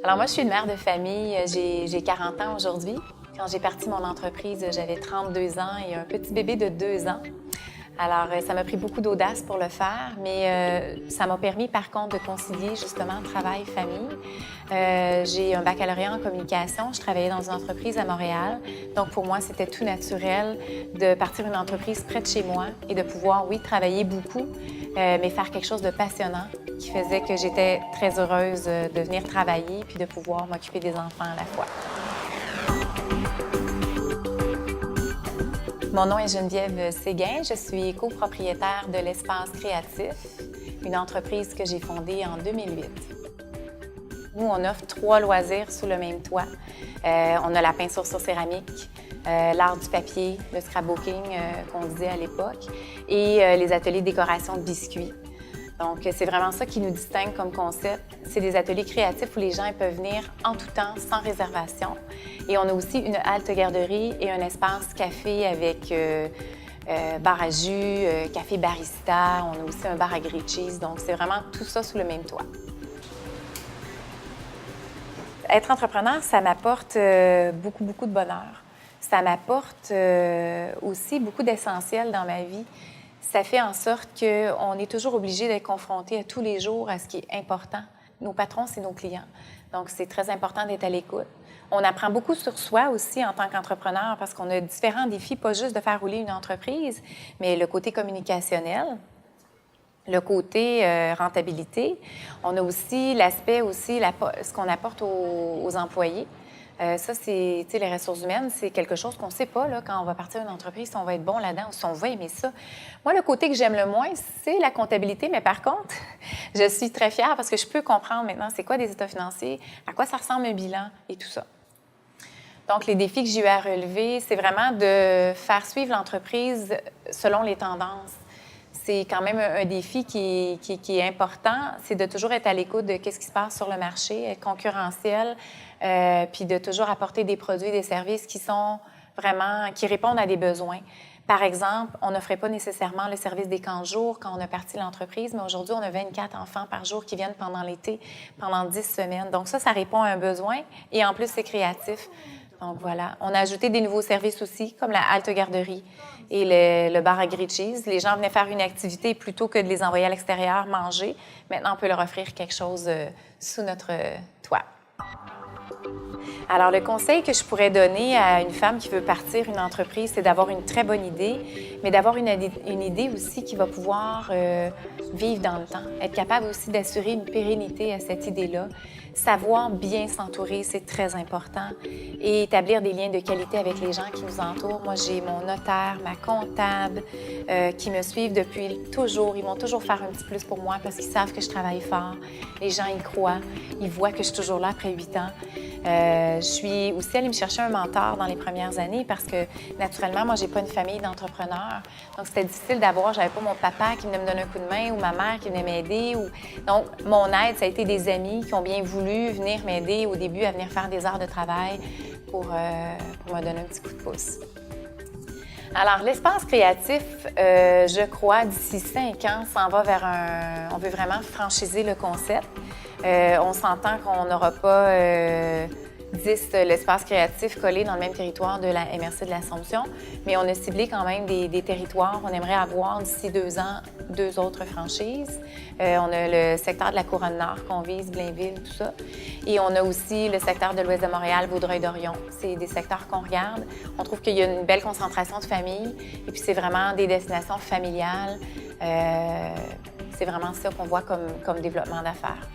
Alors moi, je suis une mère de famille. J'ai 40 ans aujourd'hui. Quand j'ai parti mon entreprise, j'avais 32 ans et un petit bébé de 2 ans. Alors, ça m'a pris beaucoup d'audace pour le faire, mais ça m'a permis, par contre, de concilier justement travail-famille. J'ai un baccalauréat en communication. Je travaillais dans une entreprise à Montréal. Donc, pour moi, c'était tout naturel de partir une entreprise près de chez moi et de pouvoir, oui, travailler beaucoup, mais faire quelque chose de passionnant qui faisait que j'étais très heureuse de venir travailler puis de pouvoir m'occuper des enfants à la fois. Mon nom est Geneviève Séguin. Je suis copropriétaire de l'Espace Créatif, une entreprise que j'ai fondée en 2008. Nous, on offre 3 loisirs sous le même toit. On a la peinture sur céramique, l'art du papier, le scrapbooking qu'on disait à l'époque, et les ateliers de décoration de biscuits. Donc, c'est vraiment ça qui nous distingue comme concept. C'est des ateliers créatifs où les gens peuvent venir en tout temps, sans réservation. Et on a aussi une halte garderie et un espace café avec bar à jus, café barista. On a aussi un bar à grilled cheese. Donc, c'est vraiment tout ça sous le même toit. Être entrepreneur, ça m'apporte beaucoup de bonheur. Ça m'apporte aussi beaucoup d'essentiel dans ma vie. Ça fait en sorte qu'on est toujours obligé d'être confronté à tous les jours à ce qui est important. Nos patrons, c'est nos clients. Donc, c'est très important d'être à l'écoute. On apprend beaucoup sur soi aussi en tant qu'entrepreneur parce qu'on a différents défis, pas juste de faire rouler une entreprise, mais le côté communicationnel, le côté rentabilité. On a aussi l'aspect, ce qu'on apporte aux employés. Ça, c'est, tu sais, les ressources humaines, c'est quelque chose qu'on ne sait pas là, quand on va partir d'une entreprise, si on va être bon là-dedans ou si on va aimer ça. Moi, le côté que j'aime le moins, c'est la comptabilité, mais par contre, je suis très fière parce que je peux comprendre maintenant c'est quoi des états financiers, à quoi ça ressemble un bilan et tout ça. Donc, les défis que j'ai eu à relever, c'est vraiment de faire suivre l'entreprise selon les tendances. C'est quand même un défi qui est important, c'est de toujours être à l'écoute de ce qui se passe sur le marché, être concurrentiel, puis de toujours apporter des produits, des services qui répondent à des besoins. Par exemple, on n'offrait pas nécessairement le service des camps de jour quand on a parti l'entreprise, mais aujourd'hui, on a 24 enfants par jour qui viennent pendant l'été, pendant 10 semaines. Donc ça répond à un besoin et en plus, c'est créatif. Donc voilà. On a ajouté des nouveaux services aussi, comme la halte garderie et le bar à grilled cheese. Les gens venaient faire une activité plutôt que de les envoyer à l'extérieur manger. Maintenant, on peut leur offrir quelque chose sous notre toit. Alors, le conseil que je pourrais donner à une femme qui veut partir une entreprise, c'est d'avoir une très bonne idée, mais d'avoir une idée aussi qui va pouvoir vivre dans le temps, être capable aussi d'assurer une pérennité à cette idée-là. Savoir bien s'entourer, c'est très important. Et établir des liens de qualité avec les gens qui nous entourent. Moi, j'ai mon notaire, ma comptable qui me suivent depuis toujours. Ils vont toujours faire un petit plus pour moi parce qu'ils savent que je travaille fort. Les gens y croient. Ils voient que je suis toujours là après 8 ans. Je suis aussi allée me chercher un mentor dans les premières années parce que, naturellement, moi, j'ai pas une famille d'entrepreneurs. Donc, c'était difficile d'avoir. J'avais pas mon papa qui venait me donner un coup de main ou ma mère qui venait m'aider. Donc, mon aide, ça a été des amis qui ont bien voulu venir m'aider au début à venir faire des heures de travail pour me donner un petit coup de pouce. Alors, l'espace créatif, je crois, d'ici 5 ans, s'en va vers on veut vraiment franchiser le concept. On s'entend qu'on n'aura pas 10 l'espace créatif collé dans le même territoire de la MRC de l'Assomption, mais on a ciblé quand même des territoires. On aimerait avoir d'ici 2 ans 2 autres franchises. On a le secteur de la Couronne-Nord qu'on vise, Blainville, tout ça. Et on a aussi le secteur de l'Ouest de Montréal, Vaudreuil-Dorion. C'est des secteurs qu'on regarde. On trouve qu'il y a une belle concentration de familles et puis c'est vraiment des destinations familiales. C'est vraiment ça qu'on voit comme développement d'affaires.